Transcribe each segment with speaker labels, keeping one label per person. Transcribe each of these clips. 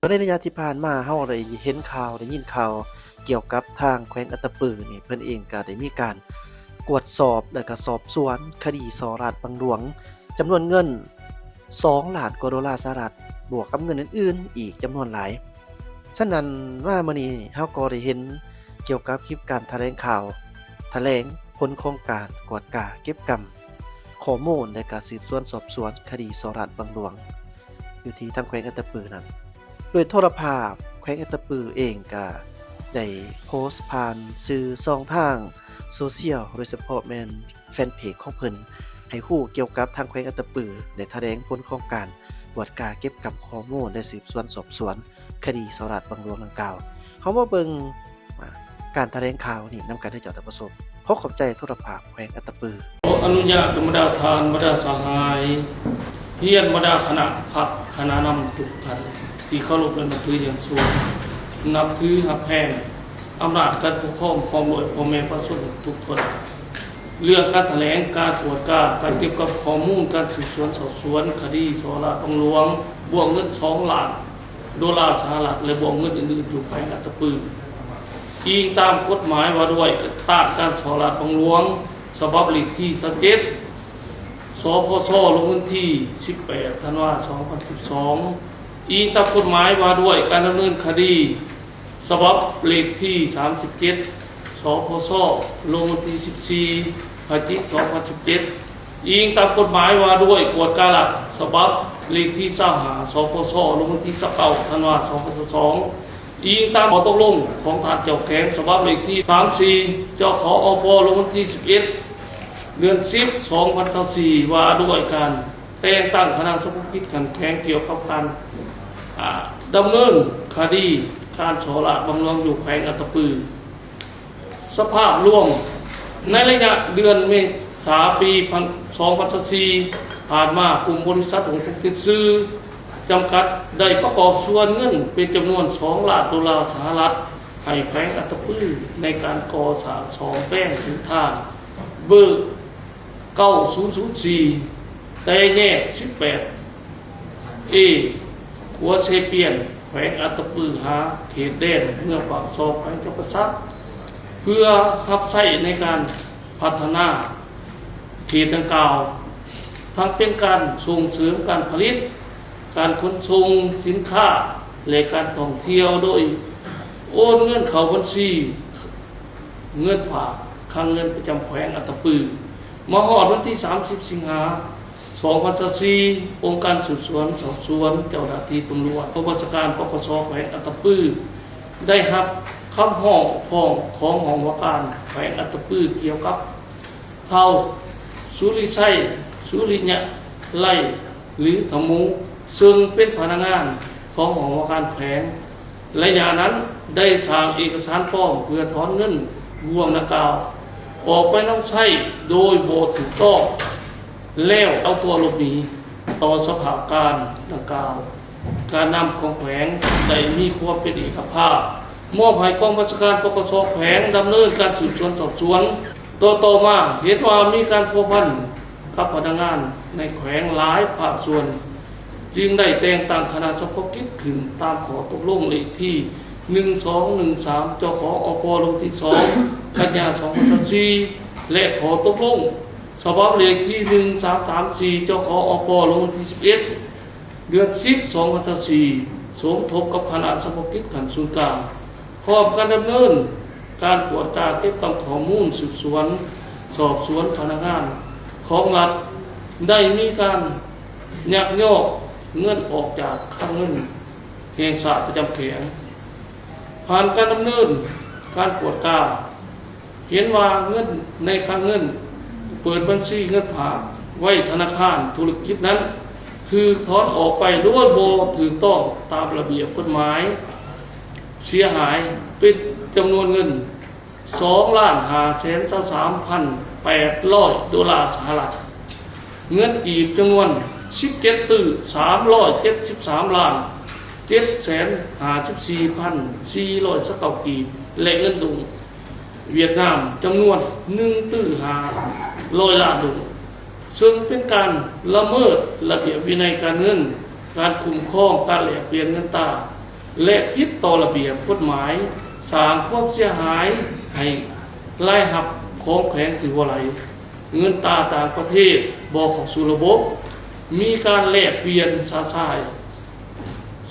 Speaker 1: ในระยะที่ผ่านมาเฮาได้เห็นข่าวได้ยินข่าวเกี่ยวกับทางแขวงอัตตปือนี่เพิ่นเองก็ได้มีการกวดสอบแล้วก็สอบสวนคดีสราดบังหลวงจำนวนเงิน2ล้านกว่าดอลลาร์สหรัฐบวกกับเงินอื่นๆอีกจำนวนหลายฉะนั้นว่ามื้อนี้เฮาก็ได้เห็นเกี่ยวกับคลิปการแถลงข่าวแถลงผลโครงการกวดกาเก็บกำข้อมูลและก็สืบสวนสอบสวนคดีสราดบังหลวงอยู่ที่ทางแขวงอัตตปือนั้นโดยโทรภาพแขวงอัตตปือเองก็ได้โพสต์ผ่านสื่อช่องทางโซเชียลโดยเฉพาะแม่นแฟนเพจของเพิ่นให้ฮู้เกี่ยวกับทางแขวงอัตตปือได้แถลงผลโครงการกวดกาเก็บกำข้อมูลและสืบสวนสอบสวนคดีสราดบังหลวงดังกล่าวเฮามาเบิ่งการแถลงข่าวนี่นำกันให้เจ้าท่านผู้ชมขอขอบใจโทรภาพแขวงอัตตปือ
Speaker 2: อนุญาตบรรดาทานบรรดาสหายเฮียนบรรดาคณะพักคณะนำทุกท่านที่เคารพและนับถืออย่างสูงนับถือหักแพงอำนาจการปกครองความรวยพ่อแม่ประชาชนทุกคนเรื่องการแถลงการตรวจการเก็บกับข้อมูลการสืบสวนสอบสวนคดีสราดบังหลวงบวกเงิน2 ล้านดอลลาร์สหรัฐและบวกเงินอื่นๆอยู่ภายในอัตตปืออิงตามกฎหมายว่าด้วยต้านการสราดบังหลวงฉบับเลขที่37สพสลงพื้นที่18ธันวาคม2012อิงตามกฎหมายว่าด้วยการดำเนินคดีฉบับเลขที่37สพสลงวันที่14พฤศจิกายน2017อิงตามกฎหมายว่าด้วยกวดกาลัดฉบับเลขที่25สพสลงวันที่19ธันวาคม2012อิงตามข้อตกลงของท่านเจ้าแขวงฉบับเลขที่34เจ้าขออปลงวันที่11เดือน10 2024ว่าด้วยการแต่งตั้งคณะสมุกิจกันแข่งเกี่ยวกับการดำเนินคดีการสราดบังหลวงอยู่แขวงอัตตปือสภาพรวมในระยะเดือนเมษายนปี2024ผ่านมากลุ่มบริษัทของติดซื้อจำกัดได้ประกอบส่วนเงินเป็นจำนวน2 ล้านดอลลาร์สหรัฐให้แขวงอัตตปือในการก่อสร้าง2แป้งสินทางเบอร์9004แต่แยก18 ขัวเซเปียนแขวงอัตตปือหาเขตแดนเมืองปากซอกแขวงจำปาสักเพื่อรับใช้ในการพัฒนาเขตดังกล่าวทั้งเป็นการส่งเสริมการผลิตการขนส่งสินค้าและการท่องเที่ยวโดยโอนเงินเข้าบัญชีเงินฝากคลังเงินประจำแขวงอัตตปือมาฮอดวันที่30 สิงหาคม2024องค์การสืบสวนสอบสวนเจ้าหน้าที่ตำรวจกองบัญชาการปกสแขวงอัตตปือได้รับคำร้องฟ้องของหองว่าการแขวงอัตตปือเกี่ยวกับเท่าสุริไสสุริญะไล่หรือธมูซึ่งเป็นพนักงานของหองว่าการแขวงระยะนั้นได้สร้างเอกสารฟ้องเพื่อถอนเงินรวมดังกล่าวออกไปน้ำใช้โดยบ่ถูกต้องแล้วเอาตัวหลบหนีต่อสภาพการดังกล่าวการนำของแขวงได้มีความเป็นเอกภาพมอบให้กองบัญชาการปกสแขวงดำเนินการสืบสวนสอบสวนต่อมาเห็นว่ามีการพัวพันกับพนักงานในแขวงหลายภาคส่วนจึงได้แต่งตั้งคณะเฉพาะกิจขึ้นตามขอตกลงเลขที่1213จขอปลงที่2กันยายน2024และขอตกลงฉบับเลขที่1334จขอปลงที่11เดือน10 2024สมทบกับคณะเฉพาะกิจขั้นศูนย์กลางพร้อมการดำเนินการตรวจตราเก็บกำข้อมูลสืบสวนสอบสวนพนักงานของรัฐได้มีการยักยอกเงินออกจากคลังเงินแห่งชาติประจำแขวงผ่านการดำเนินการตรวจตราเห็นว่าเงินในคลังเงินเปิดบัญชีเงินฝากไว้ธนาคารธุรกิจนั้นถือถอนออกไปด้วยโบถือต้องตามระเบียบกฎหมายเสียหายเป็นจำนวนเงิน2,523,800 ดอลลาร์สหรัฐเงินกีบจำนวน17 ตื้อ373 ล้าน754,400 สกาวกีบและเงินดุงเวียดนามจำนวน1 ตื้อ500 ล้านดุงซึ่งเป็นการละเมิดระเบียบวินัยการเงินการคุ้มครองการแลกเปลี่ยนเงินตรา และผิดต่อระเบียบกฎหมายสร้างความเสียหายให้รายรับของแขวงถือว่าไหลเงินตราต่างประเทศบ่เข้าสู่ระบบมีการแลกเปลี่ยนซาซาย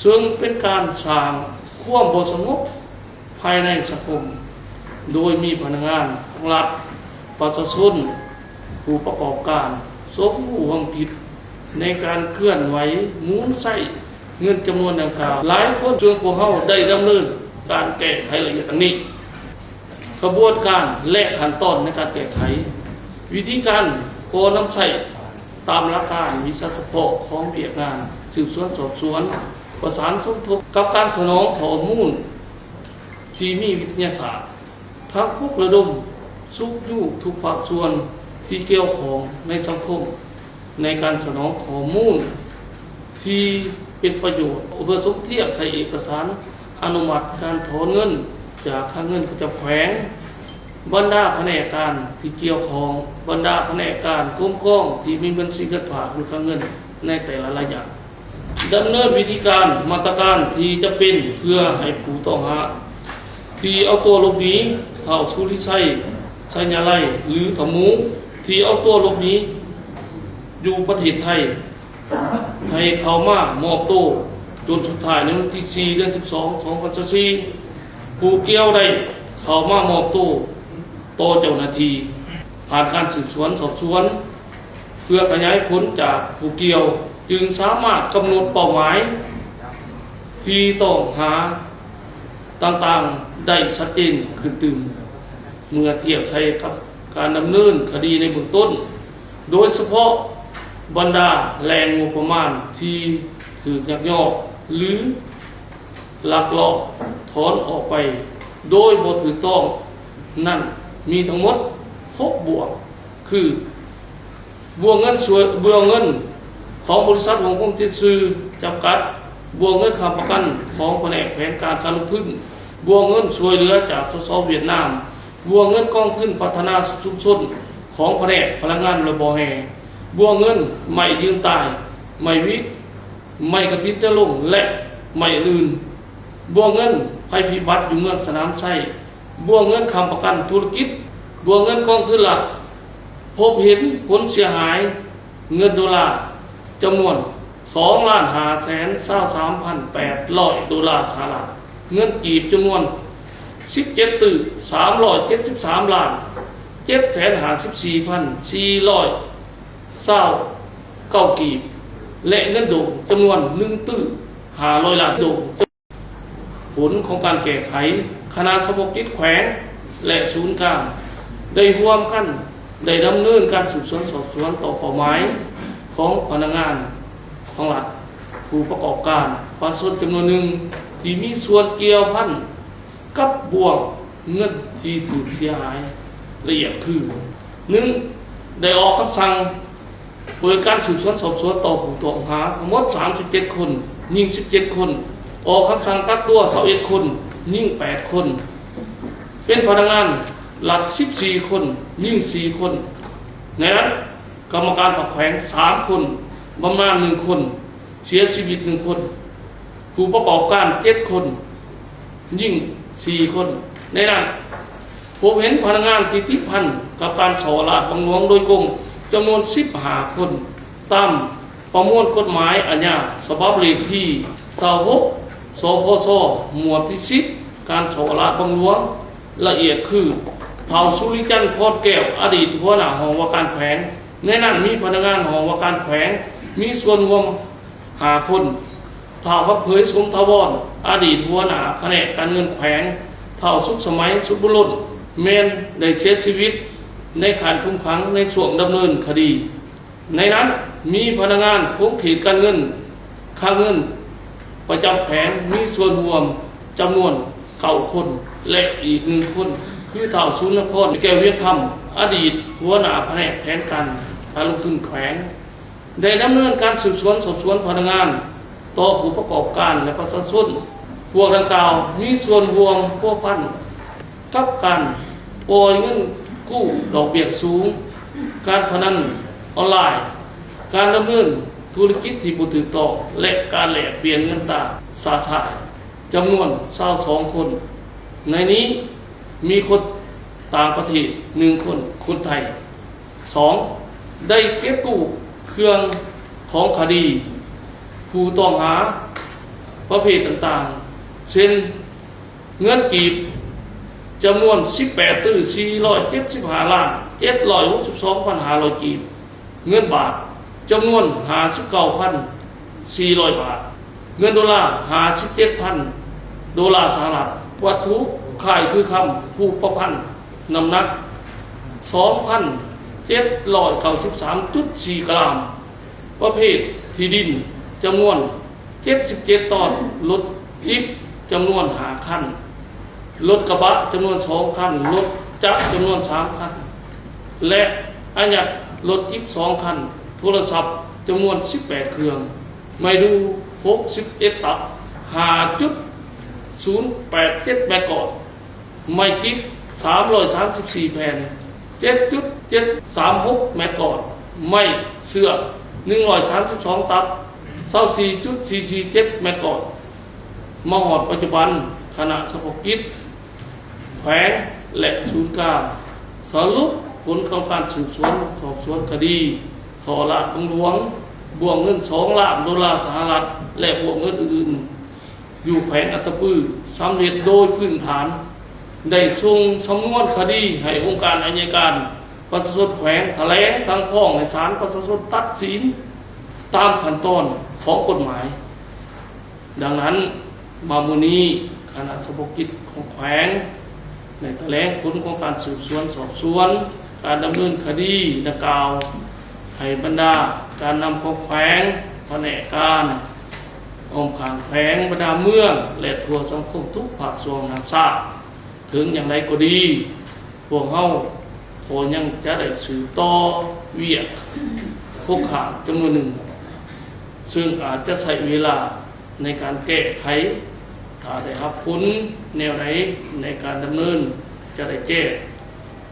Speaker 2: ซึ่งเป็นการสร้างความบ่สงบภายในสังคมโดยมีพนักงานของรัฐประชาชนผู้ประกอบการสมรู้ร่วมคิดในการเคลื่อนไหวหมุนใส่เงินจำนวนดังกล่าวหลายคนจึงพวกเขาได้ดำเนินการแก้ไขละเอียดดังนี้กระบวนการและขั้นตอนในการแก้ไขวิธีการโกนำใส่ตามหลักการวิชาเฉพาะของเปียกงานสืบสวนสอบสวนประสานสมทบกับการสนองข้อมูลที่มีวิทยาศาสตร์พักพวกระดมสุกยุทุกภาคส่วนที่เกี่ยวของในสังคมในการสนองข้อมูลที่เป็นประโยชน์เพื่อสมเทียบใส่เอกสารอนุมัติการถอนเงินจากค่าเงินประจำแขวงบรรดาแผนกการที่เกี่ยวของบรรดาแผนกการคุ้มครองที่มีบัญชีเงินฝากหรือค่าเงินในแต่ละระยะดำเนินวิธีการมาตรการที่จะเป็นเพื่อให้ผู้ต้องหาที่เอาตัวหลบหนีเข้าสุริชัยสัญญาไลหรือถมูที่เอาตัวหลบหนีอยู่ประเทศไทยให้เขามามอบตัวจนสุดท้ายในวันที่ 4 เดือน 12 2024ผู้เกี่ยวได้เขามามอบตัวต่อเจ้าหน้าที่ผ่านการสืบสวนสอบสวนเพื่อขยายผลจากผู้เกี่ยวจึงสามารถกำหนดเป้าหมายที่ต้องหาต่างๆได้ชัดเจนขึ้นตึงเมื่อเทียบใช้กับการดำเนินคดีในเบื้องต้นโดยเฉพาะบรรดาแรงงบประมาณที่ถือยักยอกหรือลักลอบถอนออกไปโดยบ่ถูกต้องนั่นมีทั้งหมด6บวกคือบวกเงินของบริษัทวงคงเจนซือจำกัดบวกเงินค้ำประกันของแผนกแผนการลงทุนบวกเงินช่วยเหลือจากสสเวียดนามบวกเงินกองทุนพัฒนาชุมชนของแผนกพลังงานระบบแห่บวกเงินไม่ยืนตายไม่วิกไม่กระทิดจะลงและไม่อื่นบวกเงินภัยพิบัติอยู่เมืองสนามไส้บวกเงินค้ำประกันธุรกิจบวกเงินกองทุนหลักพบเห็นผลเสียหายเงินดอลลาร์จำนวน 2,523,800 ดอลลาร์สหรัฐเงินกีบจำนวน17ตึก373ล้าน754,429กีบและเงินโดงจำนวน1ตึก500ล้านโดงผลของการแก้ไขคณะสมกิจแขวงและศูนย์กลางได้ร่วมกันได้ดำเนินการสืบสวนสอบสวนต่อเป้าหมายของพนักงานของรัฐผู้ประกอบการประชาชนจำนวนหนึ่งที่มีส่วนเกี่ยวพันกับบ่วงเงินที่ถูกเสียหายละเอียดคือ 1. ได้ออกคำสั่งเปิดการสืบสวนสอบสวนต่อผู้ต้องหาทั้งหมด37คนยิง17คนออกคำสั่งกักตัว21คนยิง8คนเป็นพนักงานหลัก14คนยิง4คนในนั้นกรรมการผักแขวง3คนบำนาญ1คนเสียชีวิต1คนผู้ประกอบการ7คนยิง4คนในนั้นผมเห็นพนักงานที่ติดพันกับการส่อลาดบังหลวงโดยกงจำนวน15คนตามประมวลกฎหมายอาญาฉบับเลขที่26สพสหมวดที่10การส่อลาดบังหลวงละเอียดคือเท่าสุริจันทร์พอดแก้วอดีตหัวหน้าห้องว่าการแขวงในนั้นมีพนักงานห้องว่าการแขวงมีส่วนรวม5คนเท่าพระเผยสมทวรอดีตหัวหน้าแผนกการเงินแขวงเท่าสุขสมัยสุบุรุษแมนได้เสียชีวิตในข่ายคุมขังในส่วนดำเนินคดีในนั้นมีพนักงานคุมเขตการเงินค่าเงินประจำแขวงมีส่วนรวมจำนวน9คนและอีก1คนคือเท่าสุนทรแก้วเวียงคำอดีตหัวหน้าแผนกแผนการลงทุนแขวงได้ดำเนินการสืบสวนสอบสวนพนักงานต่อผู้ประกอบการและประชาชนพวกดังกล่าวมีส่วนรวมพวกพันกับการปล่อยเงินกู้ดอกเบี้ยสูงการพนันออนไลน์การดำเนินธุรกิจที่บ่ถูกต้องและการแลกเปลี่ยนเงินตราสาสาย จำนวน22 คน ในนี้มีคนต่างประเทศ1 คน คนไทย 2. ได้เก็บกู้เครื่องของคดี ผู้ต้องหาประเภทต่างๆเช่นเงินกีบจำนวน18ตื้อ475ล้าน762,500กีบเงินบาทจำนวน59,400 บาทเงินดอลลาร์57,000 ดอลลาร์สหรัฐวัตถุข่ายคือคำผู้ประพันธ์น้ำหนัก 2,793.4 กรัมประเภทที่ดินจำนวน77 ตอนรถจิ๊บจำนวน5 คันรถกระบะจำนวน2 คันรถจักรจำนวน3 คันและอายัดรถจิ๊บ2 คันโทรศัพท์จำนวน18 เครื่องไม่ดู61 ตับ 5.087 เมกะไม่จิ๊บ334 แผ่น 7.736 เมกะไม่เสื้อ132 ตับ 24.447 เมกะมหอดปัจจุบันคณะเฉพาะกิจแขวงและศูนย์กลางสรุปผลของการสืบสวนสอบสวนคดีสอลาดของหลวงบวกเงิน2 ล้าน ดอลลาร์สหรัฐและบวกเงินอื่นๆอยู่แขวงอัตตปือสำเร็จโดยพื้นฐานได้ส่งสำนวนคดีให้องค์การอัยการประชาชนแขวงแถลงสั่งฟ้องให้ศาลประชาชนตัดสินตามขั้นตอนของกฎหมายดังนั้นมามื้อนี้คณะเฉพาะกิจของแขวงได้แถลงผลของการสืบสวนสอบสวนการดำเนินคดีดังกล่าวให้บรรดาการนำของแขวงแผนกการองค์การแขวงบรรดาเมืองและทั่วสังคมทุกภาคส่วนรับทราบถึงอย่างไรก็ดีพวกเฮาพอยังจะได้สืบต่อเวียกพวกข่าวจำนวนหนึ่งซึ่งอาจจะใช้เวลาในการแก้ไขถ้าได้รับผลแนวไหนในการดำเนินจะได้แจ้ง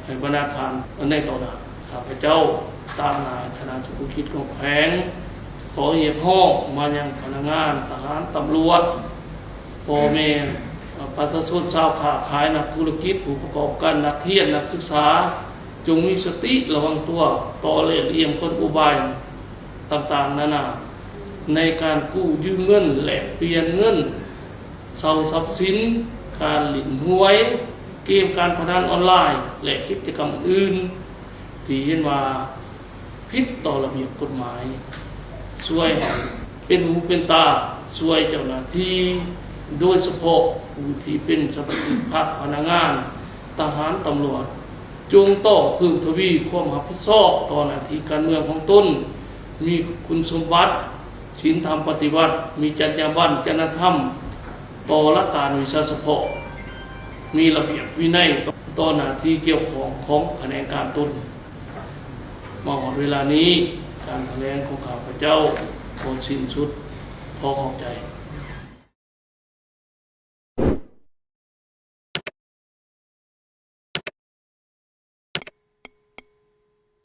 Speaker 2: ให้บรรณาการในต่อหน้าข้าพเจ้าตามนายคณะเฉพาะกิจของแขวงขอเหตุห้องมายังพนักงานทหารตำรวจพ่อแม่ประชาชนชาวค้าขายนักธุรกิจผู้ประกอบการนักเรียนนักศึกษาจงมีสติระวังตัวต่อเล่ห์เหลี่ยมกลอุบายต่างๆนานาในการกู้ยืมเงินและเปลี่ยนเงินเสาทรัพย์สินการหลินหวยเกมการพนันออนไลน์และกิจกรรมอื่นที่เห็นว่าผิดต่อระเบียบกฎหมายช่วยเป็นหูเป็นตาช่วยเจ้าหน้าที่โดยเฉพาะผู้ที่เป็นเจ้าหน้าที่ภาคพนักงานทหารตำรวจจงต่อเพิ่มทวีความรับผิดชอบต่อหน้าที่การเมืองของตนมีคุณสมบัติศีลธรรมปฏิบัติมีจรรยาบรรณจริยธรรมต่อหลักการวิชาเฉพาะมีระเบียบวินัยต่อหน้าที่เกี่ยวของแผนกการตนมาหมดเวลานี้การแถลงของข้าพเจ้าขอสิ้นสุดขอขอบใจ